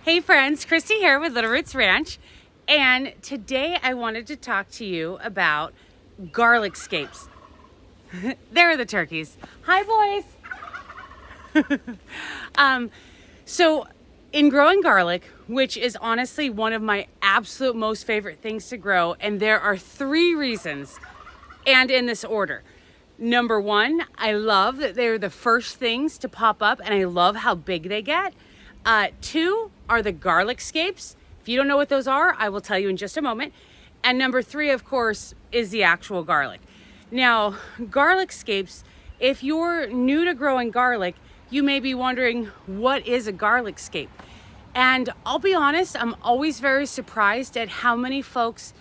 Hey friends, Christy here with Little Roots Ranch, and today I wanted to talk to you about garlic scapes. There are the turkeys. Hi boys! So in growing garlic, which is honestly one of my absolute most favorite things to grow, and there are 3 reasons, and in this order. Number 1, I love that they're the first things to pop up, and I love how big they get. 2 are the garlic scapes. If you don't know what those are, I will tell you in just a moment. And number 3, of course, is the actual garlic. Now, garlic scapes, if you're new to growing garlic, you may be wondering, what is a garlic scape? And I'll be honest, I'm always very surprised at how many folks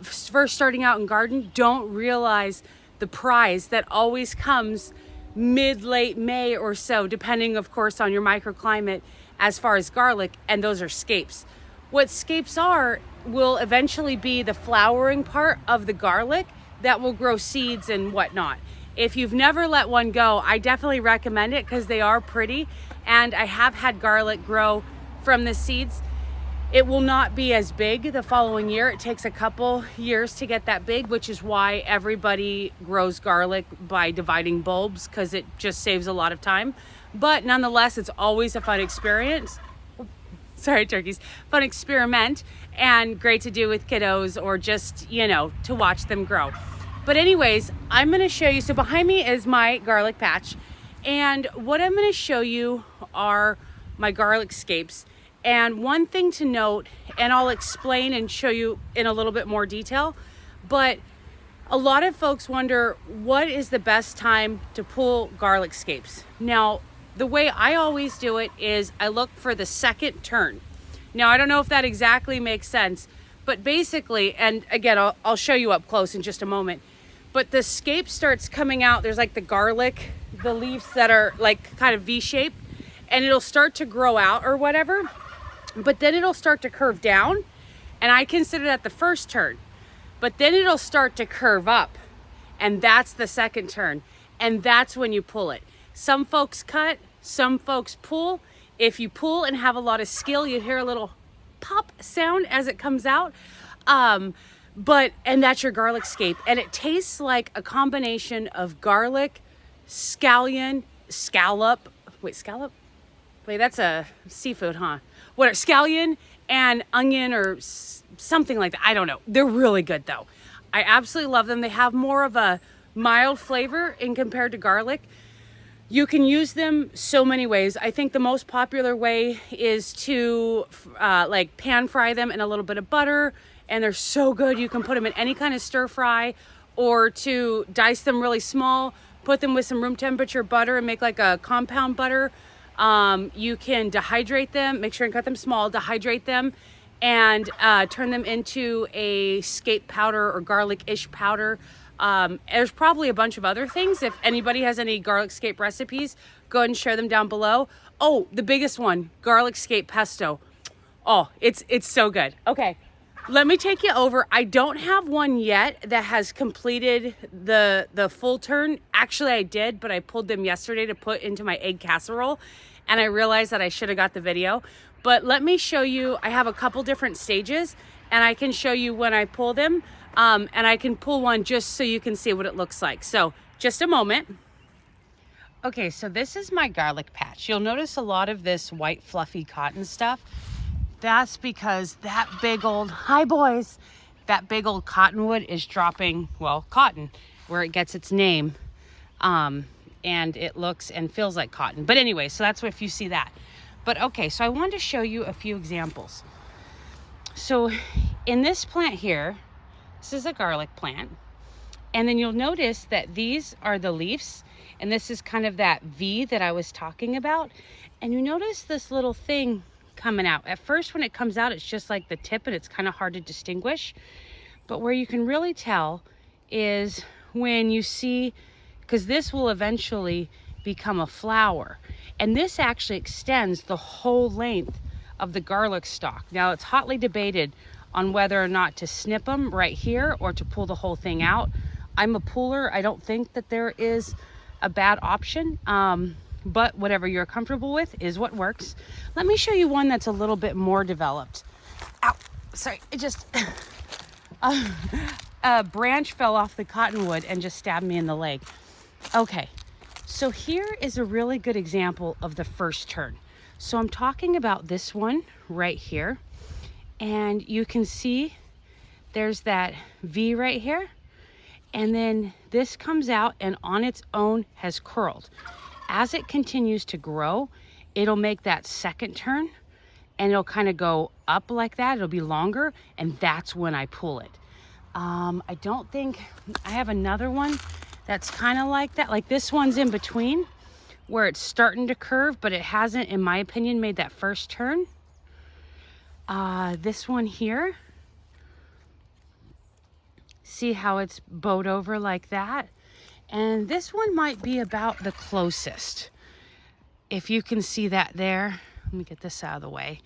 first starting out in garden don't realize the prize that always comes mid-late May or so, depending of course on your microclimate as far as garlic, and those are scapes. What scapes are will eventually be the flowering part of the garlic that will grow seeds and whatnot. If you've never let one go, I definitely recommend it because they are pretty, and I have had garlic grow from the seeds. It will not be as big the following year. It takes a couple years to get that big, which is why everybody grows garlic by dividing bulbs, because it just saves a lot of time. But nonetheless, it's always a fun experience. Sorry, turkeys. Fun experiment, and great to do with kiddos or just, to watch them grow. But anyways, I'm going to show you. So behind me is my garlic patch. And what I'm going to show you are my garlic scapes. And one thing to note, and I'll explain and show you in a little bit more detail, but a lot of folks wonder, what is the best time to pull garlic scapes? Now, the way I always do it is I look for the second turn. Now, I don't know if that exactly makes sense, but basically, and again, I'll show you up close in just a moment, but the scape starts coming out. There's like the garlic, the leaves that are like kind of V-shaped, and it'll start to grow out or whatever. But then it'll start to curve down, and I consider that the first turn. But then it'll start to curve up, and that's the second turn, and that's when you pull it. Some folks cut, some folks pull. If you pull and have a lot of skill, you hear a little pop sound as it comes out. And that's your garlic scape, and it tastes like a combination of garlic, scallion, scallop. Wait, that's a seafood, huh? What, scallion and onion or something like that. I don't know. They're really good though. I absolutely love them. They have more of a mild flavor in compared to garlic. You can use them so many ways. I think the most popular way is to like pan fry them in a little bit of butter, and they're so good. You can put them in any kind of stir fry, or to dice them really small, put them with some room temperature butter and make like a compound butter. You can dehydrate them, make sure and cut them small, dehydrate them, and turn them into a scape powder or garlic-ish powder. There's probably a bunch of other things. If anybody has any garlic scape recipes, go ahead and share them down below. Oh, the biggest one, garlic scape pesto. Oh, it's so good. Okay, let me take you over. I don't have one yet that has completed the full turn. Actually, I did, but I pulled them yesterday to put into my egg casserole, and I realized that I should have got the video. But let me show you. I have a couple different stages, and I can show you when I pull them, and I can pull one just so you can see what it looks like. So just a moment. Okay, so this is my garlic patch. You'll notice a lot of this white fluffy cotton stuff. That's because that big old, hi boys, that big old cottonwood is dropping, well, cotton, where it gets its name. And it looks and feels like cotton. But anyway, so that's if you see that. But okay, so I wanted to show you a few examples. So in this plant here, this is a garlic plant. And then you'll notice that these are the leaves. And this is kind of that V that I was talking about. And you notice this little thing coming out. At first, when it comes out, it's just like the tip, and it's kind of hard to distinguish. But where you can really tell is when you see, because this will eventually become a flower, and this actually extends the whole length of the garlic stalk. Now, it's hotly debated on whether or not to snip them right here or to pull the whole thing out. I'm a puller. I don't think that there is a bad option. but whatever you're comfortable with is what works. Let me show you one that's a little bit more developed. Ow, sorry, it just, a branch fell off the cottonwood and just stabbed me in the leg. Okay, so here is a really good example of the first turn. So I'm talking about this one right here, and you can see there's that V right here, and then this comes out and on its own has curled. As it continues to grow, it'll make that second turn and it'll kind of go up like that. It'll be longer, and that's when I pull it. I don't think, I have another one that's kind of like that. Like this one's in between where it's starting to curve, but it hasn't, in my opinion, made that first turn. This one here, see how it's bowed over like that? And this one might be about the closest. If you can see that there, let me get this out of the way.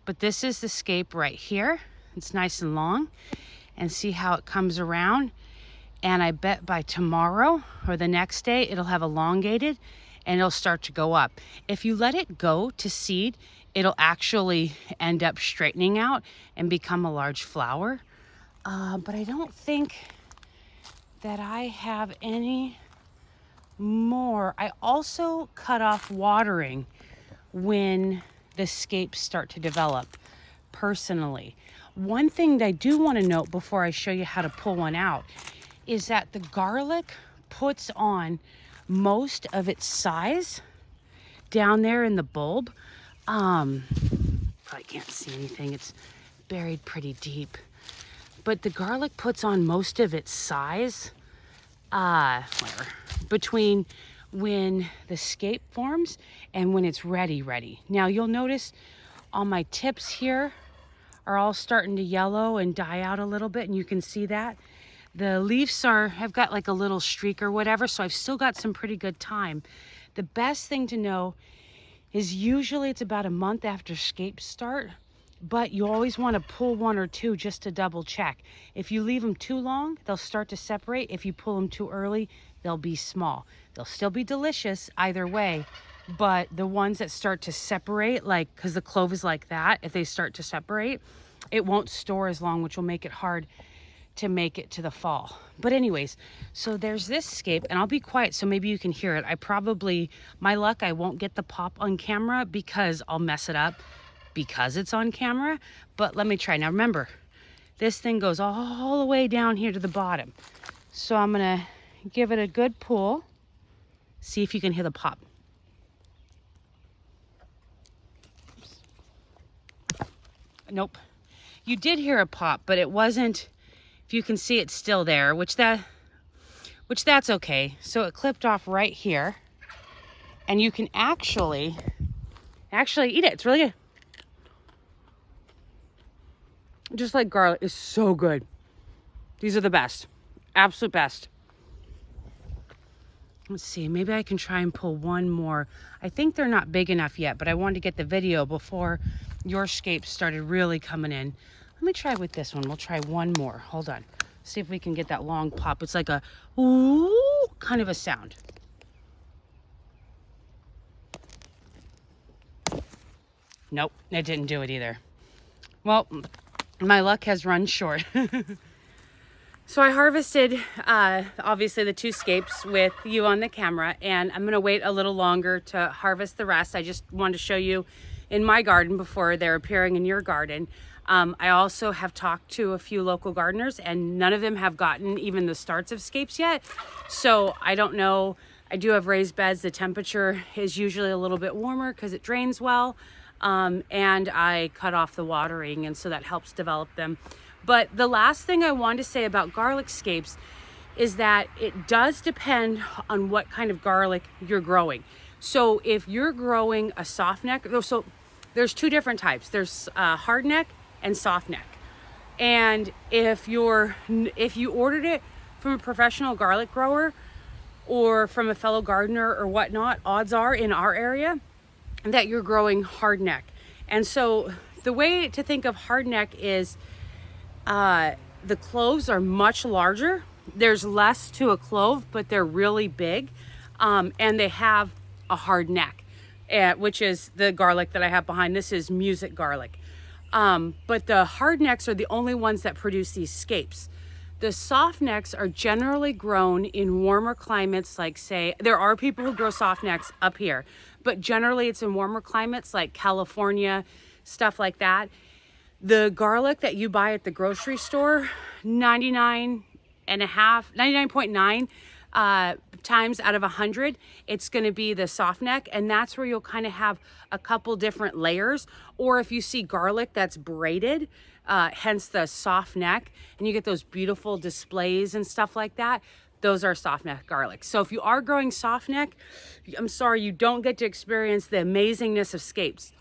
But this is the scape right here. It's nice and long. And see how it comes around. And I bet by tomorrow or the next day, it'll have elongated and it'll start to go up. If you let it go to seed, it'll actually end up straightening out and become a large flower. But I don't think that I have any more. I also cut off watering when the scapes start to develop personally. One thing that I do want to note before I show you how to pull one out is that the garlic puts on most of its size down there in the bulb. Probably can't see anything, it's buried pretty deep. But the garlic puts on most of its size between when the scape forms and when it's ready. Now you'll notice all my tips here are all starting to yellow and die out a little bit, and you can see that. The leaves have got like a little streak or whatever, so I've still got some pretty good time. The best thing to know is usually it's about a month after scapes start, but you always want to pull one or two just to double check. If you leave them too long, they'll start to separate. If you pull them too early, they'll be small. They'll still be delicious either way, but the ones that start to separate, like, because the clove is like that, if they start to separate, it won't store as long, which will make it hard to make it to the fall. But anyways, so there's this scape, and I'll be quiet so maybe you can hear it. My luck, I won't get the pop on camera because I'll mess it up because it's on camera, but let me try. Now remember, this thing goes all the way down here to the bottom. So I'm gonna give it a good pull. See if you can hear the pop. Oops. Nope. You did hear a pop, but it wasn't, if you can see it's still there, which that's okay. So it clipped off right here, and you can actually eat it. It's really good. Just like garlic, is so good. These are the best, absolute best. Let's see, maybe I can try and pull one more. I think they're not big enough yet, but I wanted to get the video before your scapes started really coming in. Let me try with this one. We'll try one more. Hold on. See if we can get that long pop. It's like a ooh kind of a sound. Nope, it didn't do it either. Well, my luck has run short. So I harvested, obviously, the two scapes with you on the camera, and I'm gonna wait a little longer to harvest the rest. I just wanted to show you in my garden before they're appearing in your garden. I also have talked to a few local gardeners, and none of them have gotten even the starts of scapes yet. So I don't know. I do have raised beds. The temperature is usually a little bit warmer because it drains well. And I cut off the watering, and so that helps develop them. But the last thing I want to say about garlic scapes is that it does depend on what kind of garlic you're growing. So if you're growing a soft neck, so there's two different types. There's hard neck and soft neck. And if you ordered it from a professional garlic grower or from a fellow gardener or whatnot, odds are in our area that you're growing hard neck. And so the way to think of hard neck is the cloves are much larger. There's less to a clove, but they're really big. And they have a hard neck, which is the garlic that I have behind. This is music garlic. But the hard necks are the only ones that produce these scapes. The soft necks are generally grown in warmer climates, like say, there are people who grow soft necks up here, but generally it's in warmer climates like California, stuff like that. The garlic that you buy at the grocery store, 99.9 times out of 100, it's going to be the soft neck, and that's where you'll kind of have a couple different layers. Or if you see garlic that's braided, hence the soft neck, and you get those beautiful displays and stuff like that, those are soft neck garlic. So if you are growing soft neck, I'm sorry, you don't get to experience the amazingness of scapes.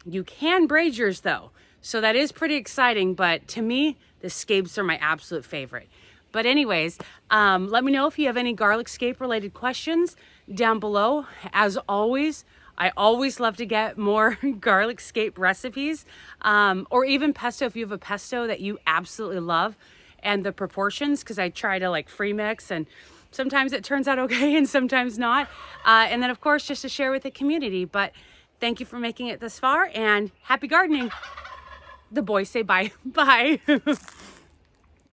You can braid yours though, so that is pretty exciting, but to me, the scapes are my absolute favorite. But anyways, let me know if you have any garlic scape related questions down below. As always, I always love to get more garlic scape recipes, or even pesto if you have a pesto that you absolutely love, and the proportions, because I try to like free mix, and sometimes it turns out okay and sometimes not. And then of course, just to share with the community. But thank you for making it this far, and happy gardening. The boys say bye. Bye.